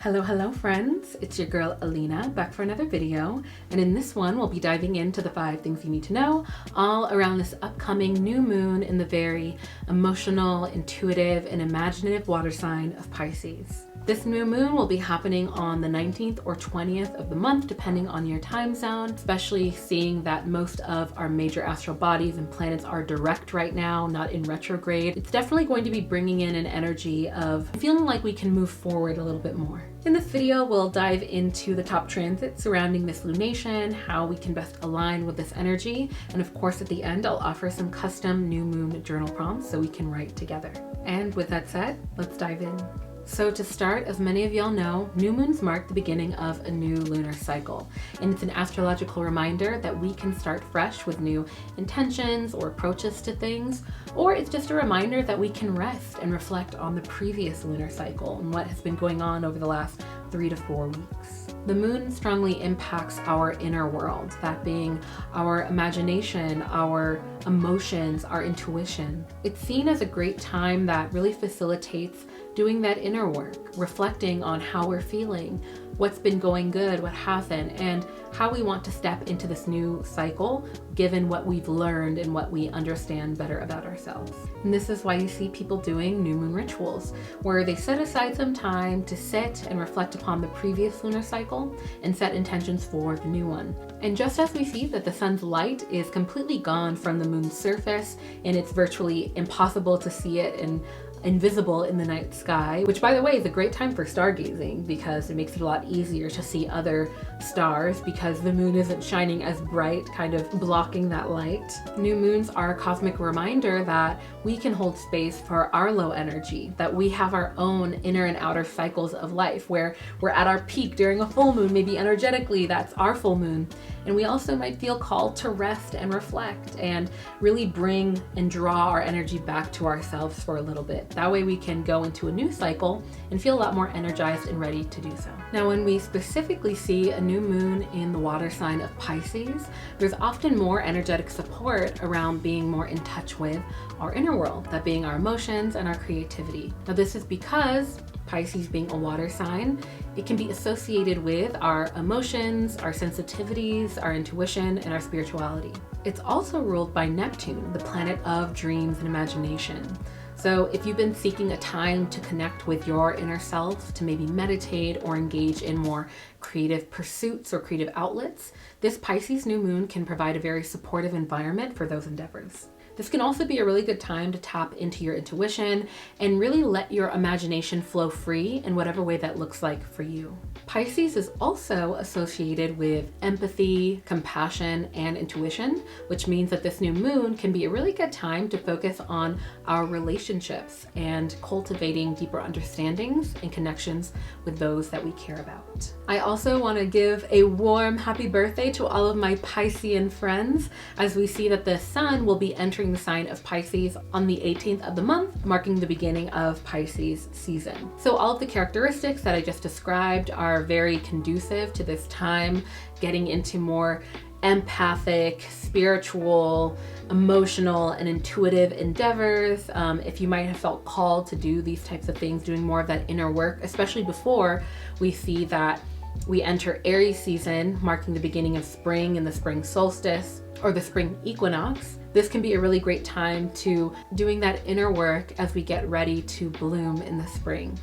Hello friends, it's your girl Alina back for another video, and in this one we'll be diving into the 5 things you need to know all around this upcoming new moon in the very emotional, intuitive, and imaginative water sign of Pisces. This new moon will be happening on the 19th or 20th of the month, depending on your time zone, especially seeing that most of our major astral bodies and planets are direct right now, not in retrograde. It's definitely going to be bringing in an energy of feeling like we can move forward a little bit more. In this video, we'll dive into the top transits surrounding this lunation, how we can best align with this energy, and of course at the end, I'll offer some custom new moon journal prompts so we can write together. And with that said, let's dive in. So to start, as many of y'all know, new moons mark the beginning of a new lunar cycle, and it's an astrological reminder that we can start fresh with new intentions or approaches to things, or it's just a reminder that we can rest and reflect on the previous lunar cycle and what has been going on over the last 3 to 4 weeks. The moon strongly impacts our inner world, that being our imagination, our emotions, our intuition. It's seen as a great time that really facilitates doing that inner work, reflecting on how we're feeling, what's been going good, what hasn't, and how we want to step into this new cycle given what we've learned and what we understand better about ourselves. And this is why you see people doing new moon rituals, where they set aside some time to sit and reflect upon the previous lunar cycle and set intentions for the new one. And just as we see that the sun's light is completely gone from the moon's surface and it's virtually impossible to see it and invisible in the night sky, which by the way is a great time for stargazing because it makes it a lot easier to see other stars because the moon isn't shining as bright, kind of blocking that light. New moons are a cosmic reminder that we can hold space for our low energy, that we have our own inner and outer cycles of life where we're at our peak during a full moon, maybe energetically that's our full moon. And we also might feel called to rest and reflect and really bring and draw our energy back to ourselves for a little bit. That way we can go into a new cycle and feel a lot more energized and ready to do so. Now, when we specifically see a new moon in the water sign of Pisces, there's often more energetic support around being more in touch with our inner world, that being our emotions and our creativity. Now, this is because Pisces being a water sign, it can be associated with our emotions, our sensitivities, our intuition, and our spirituality. It's also ruled by Neptune, the planet of dreams and imagination. So if you've been seeking a time to connect with your inner self, to maybe meditate or engage in more creative pursuits or creative outlets, this Pisces new moon can provide a very supportive environment for those endeavors. This can also be a really good time to tap into your intuition and really let your imagination flow free in whatever way that looks like for you. Pisces is also associated with empathy, compassion, and intuition, which means that this new moon can be a really good time to focus on our relationships and cultivating deeper understandings and connections with those that we care about. I also want to give a warm happy birthday to all of my Piscean friends, as we see that the sun will be entering the sign of Pisces on the 18th of the month, marking the beginning of Pisces season. So all of the characteristics that I just described are very conducive to this time, getting into more empathic, spiritual, emotional, and intuitive endeavors. If you might have felt called to do these types of things, doing more of that inner work, especially before we see that we enter Aries season, marking the beginning of spring and the spring solstice or the spring equinox. This can be a really great time to doing that inner work as we get ready to bloom in the spring.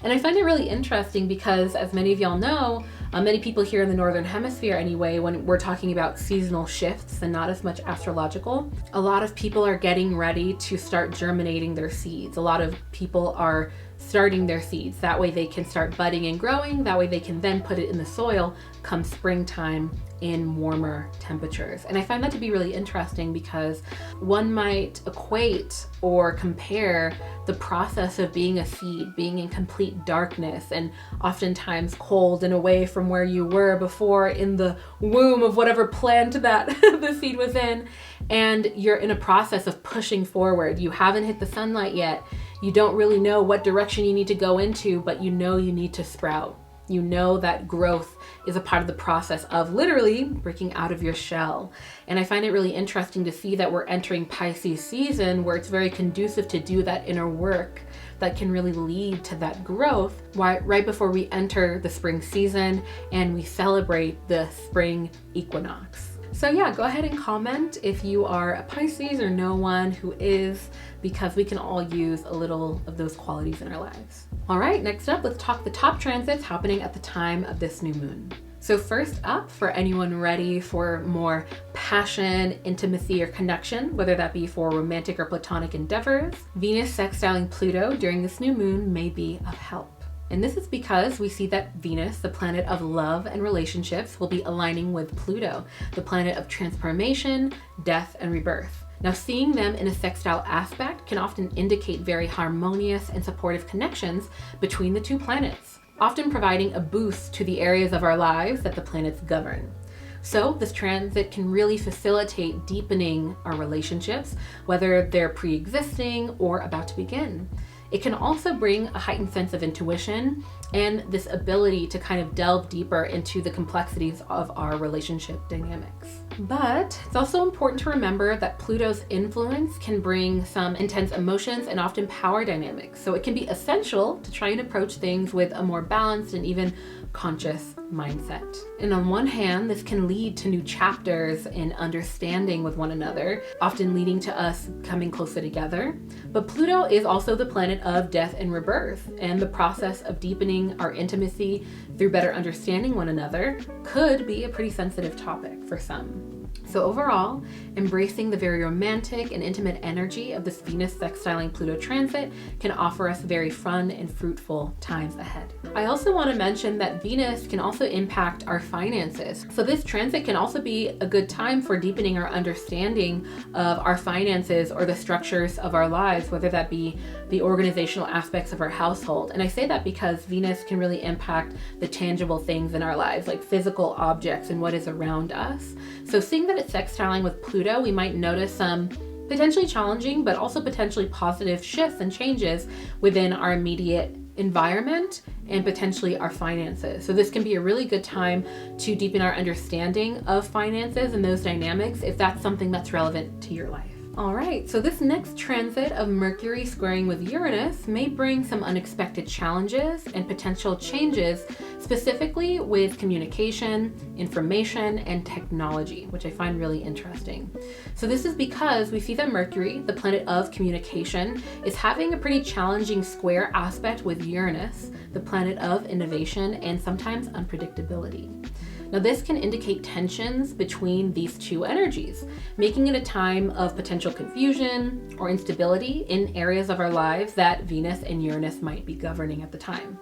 And I find it really interesting because, as many of y'all know, many people here in the Northern Hemisphere anyway, when we're talking about seasonal shifts and not as much astrological, a lot of people are getting ready to start germinating their seeds. A lot of people are starting their seeds. That way they can start budding and growing. That way they can then put it in the soil come springtime in warmer temperatures. And I find that to be really interesting because one might equate or compare the process of being a seed, being in complete darkness and oftentimes cold and away from where you were before in the womb of whatever plant that the seed was in. And you're in a process of pushing forward. You haven't hit the sunlight yet. You don't really know what direction you need to go into, but you know you need to sprout. You know that growth is a part of the process of literally breaking out of your shell. And I find it really interesting to see that we're entering Pisces season where it's very conducive to do that inner work, that can really lead to that growth right before we enter the spring season and we celebrate the spring equinox. So yeah, go ahead and comment if you are a Pisces or know one who is, because we can all use a little of those qualities in our lives. All right, next up, let's talk the top transits happening at the time of this new moon. So first up, for anyone ready for more passion, intimacy, or connection, whether that be for romantic or platonic endeavors, Venus sextiling Pluto during this new moon may be of help. And this is because we see that Venus, the planet of love and relationships, will be aligning with Pluto, the planet of transformation, death, and rebirth. Now, seeing them in a sextile aspect can often indicate very harmonious and supportive connections between the two planets, often providing a boost to the areas of our lives that the planets govern. So this transit can really facilitate deepening our relationships, whether they're pre-existing or about to begin. It can also bring a heightened sense of intuition and this ability to kind of delve deeper into the complexities of our relationship dynamics. But it's also important to remember that Pluto's influence can bring some intense emotions and often power dynamics. So it can be essential to try and approach things with a more balanced and even conscious mindset. And on one hand, this can lead to new chapters in understanding with one another, often leading to us coming closer together. But Pluto is also the planet of death and rebirth, and the process of deepening our intimacy through better understanding one another could be a pretty sensitive topic for some. So overall, embracing the very romantic and intimate energy of this Venus sextiling Pluto transit can offer us very fun and fruitful times ahead. I also want to mention that Venus can also impact our finances. So this transit can also be a good time for deepening our understanding of our finances or the structures of our lives, whether that be the organizational aspects of our household. And I say that because Venus can really impact the tangible things in our lives, like physical objects and what is around us. So seeing that it's sextiling with Pluto, we might notice some potentially challenging, but also potentially positive shifts and changes within our immediate environment and potentially our finances. So this can be a really good time to deepen our understanding of finances and those dynamics if that's something that's relevant to your life. All right, so this next transit of Mercury squaring with Uranus may bring some unexpected challenges and potential changes, specifically with communication, information, and technology, which I find really interesting. So this is because we see that Mercury, the planet of communication, is having a pretty challenging square aspect with Uranus, the planet of innovation and sometimes unpredictability. Now this can indicate tensions between these two energies, making it a time of potential confusion or instability in areas of our lives that Venus and Uranus might be governing at the time.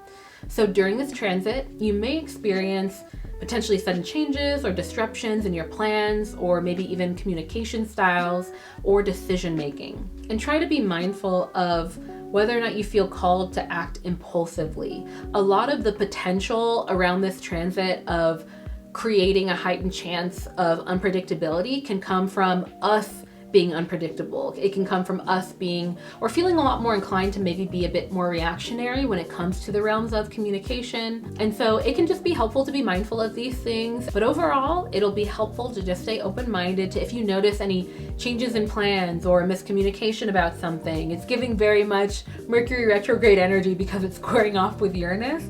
So during this transit, you may experience potentially sudden changes or disruptions in your plans, or maybe even communication styles or decision making. And try to be mindful of whether or not you feel called to act impulsively. A lot of the potential around this transit of creating a heightened chance of unpredictability can come from us being unpredictable. It can come from us being or feeling a lot more inclined to maybe be a bit more reactionary when it comes to the realms of communication. And so it can just be helpful to be mindful of these things. But overall, it'll be helpful to just stay open-minded to if you notice any changes in plans or miscommunication about something. It's giving very much Mercury retrograde energy because it's squaring off with Uranus,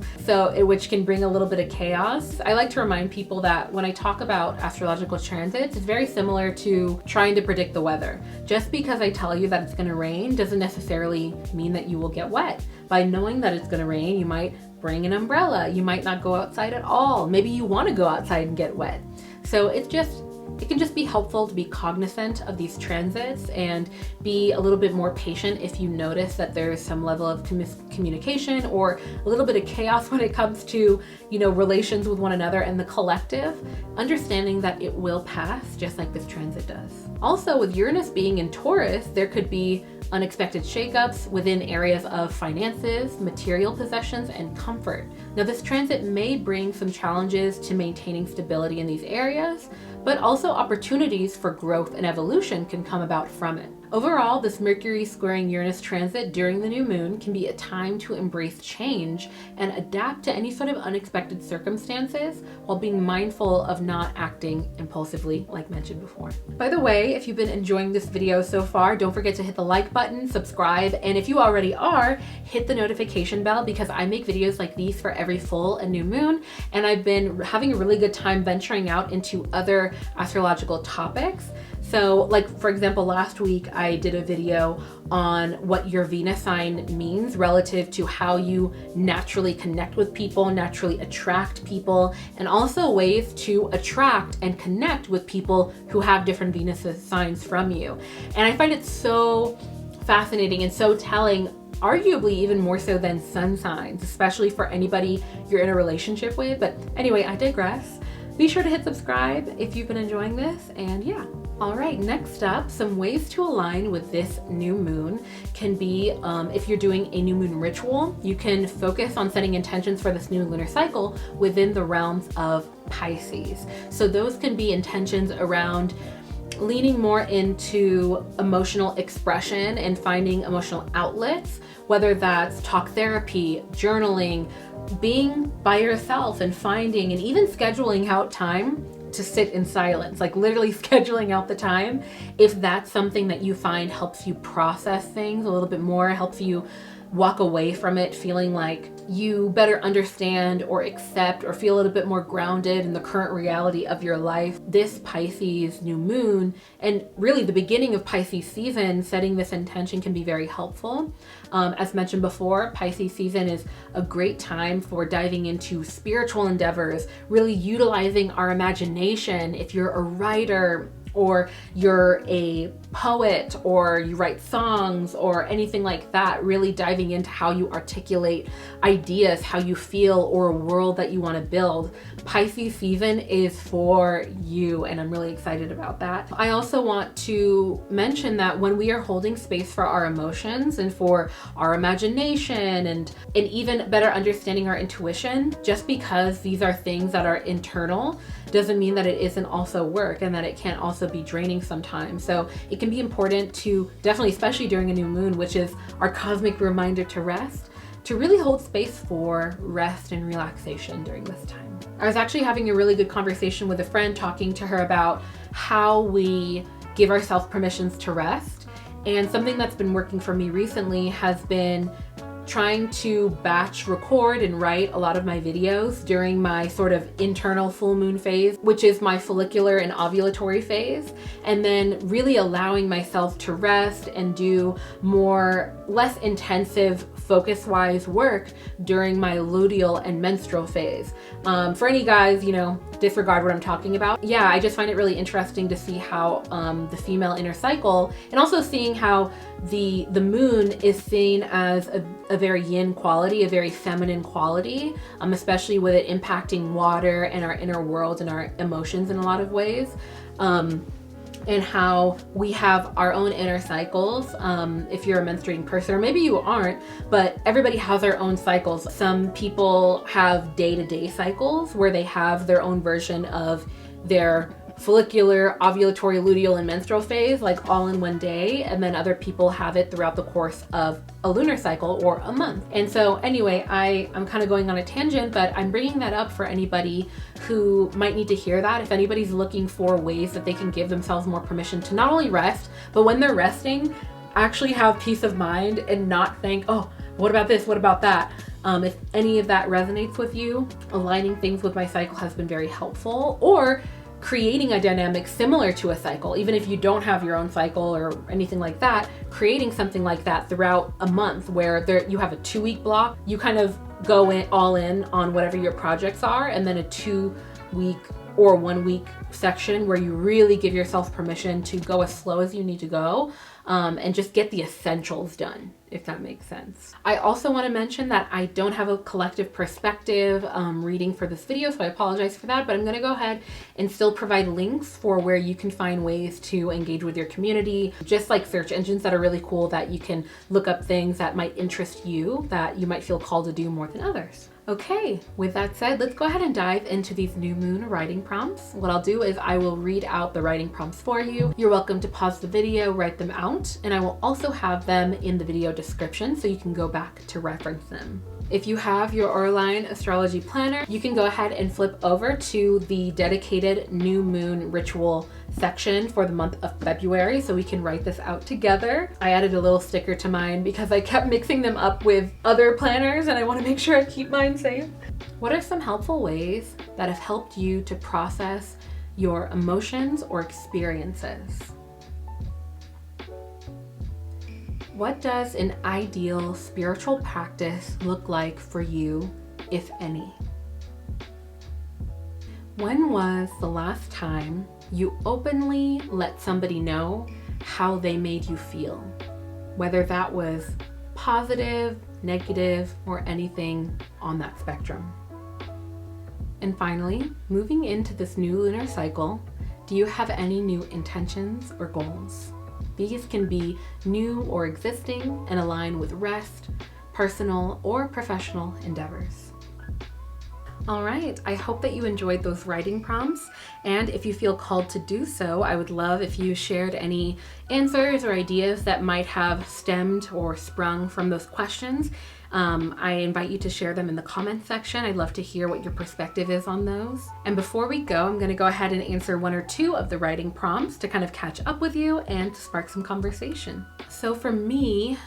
which can bring a little bit of chaos. I like to remind people that when I talk about astrological transits, it's very similar to trying to predict the weather. Just because I tell you that it's going to rain doesn't necessarily mean that you will get wet. By knowing that it's going to rain, you might bring an umbrella. You might not go outside at all. Maybe you want to go outside and get wet. So it can just be helpful to be cognizant of these transits and be a little bit more patient if you notice that there's some level of miscommunication or a little bit of chaos when it comes to, relations with one another and the collective, understanding that it will pass just like this transit does. Also, with Uranus being in Taurus, there could be unexpected shakeups within areas of finances, material possessions, and comfort. Now, this transit may bring some challenges to maintaining stability in these areas, but also opportunities for growth and evolution can come about from it. Overall, this Mercury squaring Uranus transit during the new moon can be a time to embrace change and adapt to any sort of unexpected circumstances while being mindful of not acting impulsively, like mentioned before. By the way, if you've been enjoying this video so far, don't forget to hit the like button, subscribe, and if you already are, hit the notification bell because I make videos like these for every full and new moon, and I've been having a really good time venturing out into other astrological topics. So like, for example, last week I did a video on what your Venus sign means relative to how you naturally connect with people, naturally attract people, and also ways to attract and connect with people who have different Venus signs from you. And I find it so fascinating and so telling, arguably even more so than sun signs, especially for anybody you're in a relationship with. But anyway, I digress. Be sure to hit subscribe if you've been enjoying this, and yeah. All right, next up, some ways to align with this new moon can be if you're doing a new moon ritual, you can focus on setting intentions for this new lunar cycle within the realms of Pisces. So those can be intentions around leaning more into emotional expression and finding emotional outlets, whether that's talk therapy, journaling, being by yourself and finding and even scheduling out time to sit in silence, like literally scheduling out the time. If that's something that you find helps you process things a little bit more, helps you walk away from it feeling like you better understand or accept or feel a little bit more grounded in the current reality of your life, this Pisces new moon and really the beginning of Pisces season, setting this intention can be very helpful. As mentioned before, Pisces season is a great time for diving into spiritual endeavors, really utilizing our imagination. If you're a writer, or you're a poet, or you write songs or anything like that, really diving into how you articulate ideas, how you feel, or a world that you want to build. Pisces season is for you, and I'm really excited about that. I also want to mention that when we are holding space for our emotions and for our imagination and even better understanding our intuition, just because these are things that are internal doesn't mean that it isn't also work and that it can't also be draining sometimes. So it can be important to definitely, especially during a new moon, which is our cosmic reminder to rest, to really hold space for rest and relaxation during this time. I was actually having a really good conversation with a friend, talking to her about how we give ourselves permissions to rest. And something that's been working for me recently has been trying to batch record and write a lot of my videos during my sort of internal full moon phase, which is my follicular and ovulatory phase, and then really allowing myself to rest and do less intensive focus-wise work during my luteal and menstrual phase. For any guys, disregard what I'm talking about. Yeah, I just find it really interesting to see how the female inner cycle, and also seeing how the moon is seen as a very yin quality, a very feminine quality, especially with it impacting water and our inner world and our emotions in a lot of ways. And how we have our own inner cycles. If you're a menstruating person, or maybe you aren't, but everybody has their own cycles. Some people have day-to-day cycles where they have their own version of their follicular, ovulatory, luteal, and menstrual phase, like all in one day, and then other people have it throughout the course of a lunar cycle or a month. And so anyway, I'm kind of going on a tangent, but I'm bringing that up for anybody who might need to hear that. If anybody's looking for ways that they can give themselves more permission to not only rest, but when they're resting, actually have peace of mind and not think, oh, what about this? What about that? If any of that resonates with you, aligning things with my cycle has been very helpful, or creating a dynamic similar to a cycle, even if you don't have your own cycle or anything like that, creating something like that throughout a month where you have a 2-week block, you kind of go all in on whatever your projects are, and then a 2-week or 1-week section where you really give yourself permission to go as slow as you need to go, and just get the essentials done, if that makes sense. I also want to mention that I don't have a collective perspective reading for this video, so I apologize for that, but I'm going to go ahead and still provide links for where you can find ways to engage with your community, just like search engines that are really cool that you can look up things that might interest you, that you might feel called to do more than others. Okay, with that said, let's go ahead and dive into these new moon writing prompts. What I'll do is I will read out the writing prompts for you. You're welcome to pause the video, write them out, and I will also have them in the video description so you can go back to reference them. If you have your Auralign astrology planner, you can go ahead and flip over to the dedicated new moon ritual section for the month of February so we can write this out together. I added a little sticker to mine because I kept mixing them up with other planners and I want to make sure I keep mine safe. What are some helpful ways that have helped you to process your emotions or experiences? What does an ideal spiritual practice look like for you, if any? When was the last time you openly let somebody know how they made you feel? Whether that was positive, negative, or anything on that spectrum. And finally, moving into this new lunar cycle, do you have any new intentions or goals? These can be new or existing and align with rest, personal or professional endeavors. All right, I hope that you enjoyed those writing prompts, and if you feel called to do so, I would love if you shared any answers or ideas that might have stemmed or sprung from those questions. I invite you to share them in the comment section. I'd love to hear what your perspective is on those. And before we go, I'm going to go ahead and answer one or two of the writing prompts to kind of catch up with you and to spark some conversation. So for me,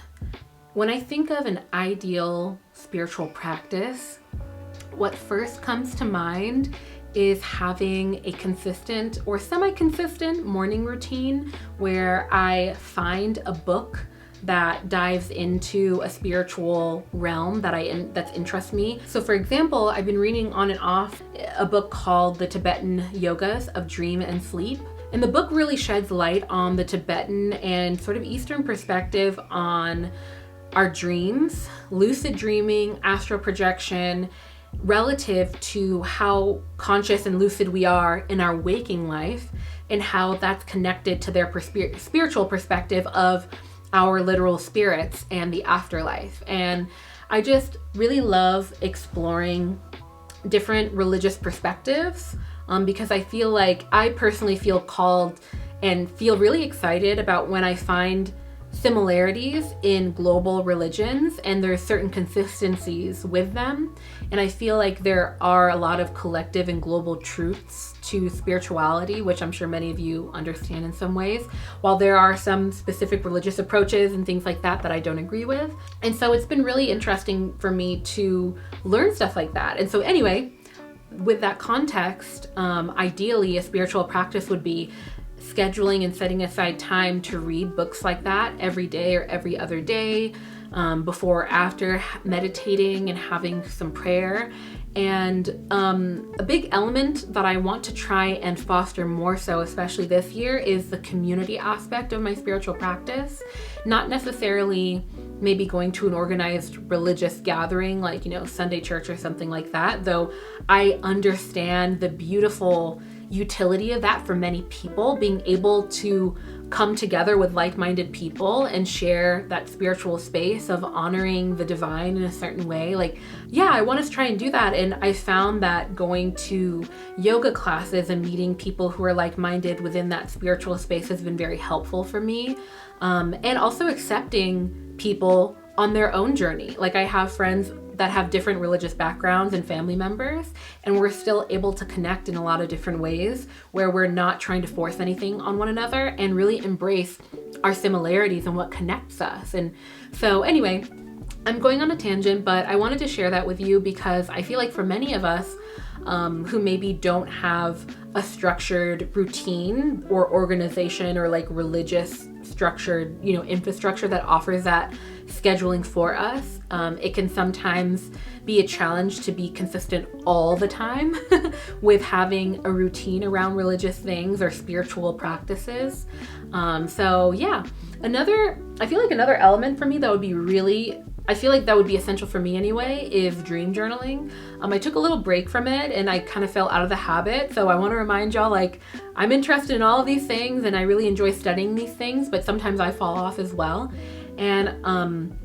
when I think of an ideal spiritual practice, what first comes to mind is having a consistent or semi-consistent morning routine where I find a book that dives into a spiritual realm that interests me. So for example, I've been reading on and off a book called The Tibetan Yogas of Dream and Sleep. And the book really sheds light on the Tibetan and sort of Eastern perspective on our dreams, lucid dreaming, astral projection, relative to how conscious and lucid we are in our waking life and how that's connected to their spiritual perspective of our literal spirits and the afterlife. And I just really love exploring different religious perspectives because I feel like I personally feel called and feel really excited about when I find similarities in global religions and there's certain consistencies with them. And I feel like there are a lot of collective and global truths to spirituality, which I'm sure many of you understand in some ways, while there are some specific religious approaches and things like that that I don't agree with. And so it's been really interesting for me to learn stuff like that. And so anyway, with that context, ideally a spiritual practice would be scheduling and setting aside time to read books like that every day or every other day, before or after meditating and having some prayer. And a big element that I want to try and foster more so, especially this year, is the community aspect of my spiritual practice. Not necessarily maybe going to an organized religious gathering like, Sunday church or something like that, though I understand the beautiful utility of that for many people, being able to come together with like-minded people and share that spiritual space of honoring the divine in a certain way. I want to try and do that. And I found that going to yoga classes and meeting people who are like-minded within that spiritual space has been very helpful for me. And also accepting people on their own journey. I have friends that have different religious backgrounds and family members, and we're still able to connect in a lot of different ways where we're not trying to force anything on one another and really embrace our similarities and what connects us. And so anyway, I'm going on a tangent, but I wanted to share that with you because I feel like for many of us who maybe don't have a structured routine or organization or religious structured, infrastructure that offers that scheduling for us, it can sometimes be a challenge to be consistent all the time with having a routine around religious things or spiritual practices. I feel like another element for me that would be I feel like that would be essential for me anyway, is dream journaling. I took a little break from it and I kind of fell out of the habit. So I want to remind y'all, I'm interested in all of these things and I really enjoy studying these things, but sometimes I fall off as well. And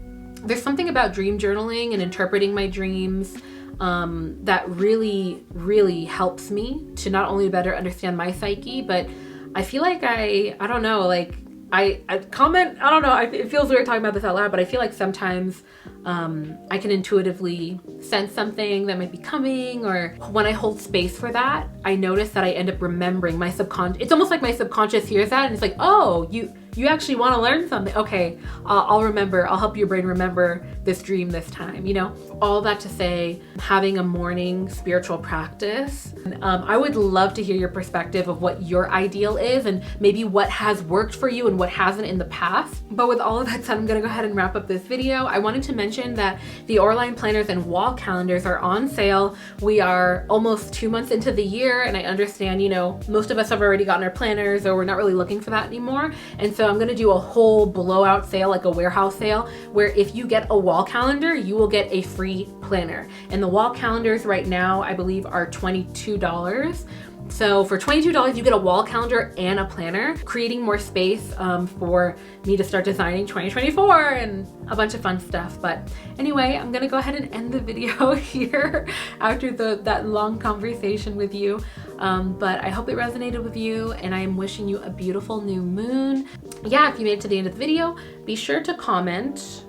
there's something about dream journaling and interpreting my dreams that really helps me to not only better understand my psyche, but I feel like I don't know, like I comment, I don't know, it feels weird talking about this out loud, but I feel like sometimes I can intuitively sense something that might be coming, or when I hold space for that, I notice that I end up remembering my subconscious. It's almost like my subconscious hears that and it's like, oh, you actually want to learn something. Okay, I'll remember. I'll help your brain remember this dream this time, you know? All that to say, having a morning spiritual practice. I would love to hear your perspective of what your ideal is and maybe what has worked for you and what hasn't in the past. But with all of that said, I'm gonna go ahead and wrap up this video. I wanted to mention that the Auralign planners and wall calendars are on sale. We are almost 2 months into the year, and I understand, you know, most of us have already gotten our planners or we're not really looking for that anymore. And so I'm gonna do a whole blowout sale, like a warehouse sale, where if you get a wall calendar, you will get a free planner. And the wall calendars right now, I believe, are $22. So for $22, you get a wall calendar and a planner, creating more space for me to start designing 2024 and a bunch of fun stuff. But anyway, I'm gonna go ahead and end the video here after that long conversation with you. But I hope it resonated with you, and I am wishing you a beautiful new moon. Yeah, if you made it to the end of the video, be sure to comment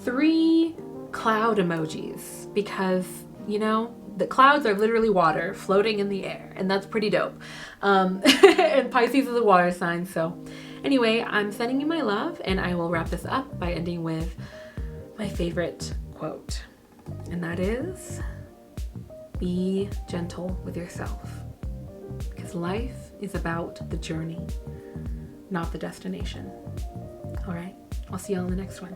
3 cloud emojis, because, you know, the clouds are literally water floating in the air, and that's pretty dope. And Pisces is a water sign. So anyway, I'm sending you my love, and I will wrap this up by ending with my favorite quote. And that is, be gentle with yourself, because life is about the journey, not the destination. All right, I'll see you all in the next one.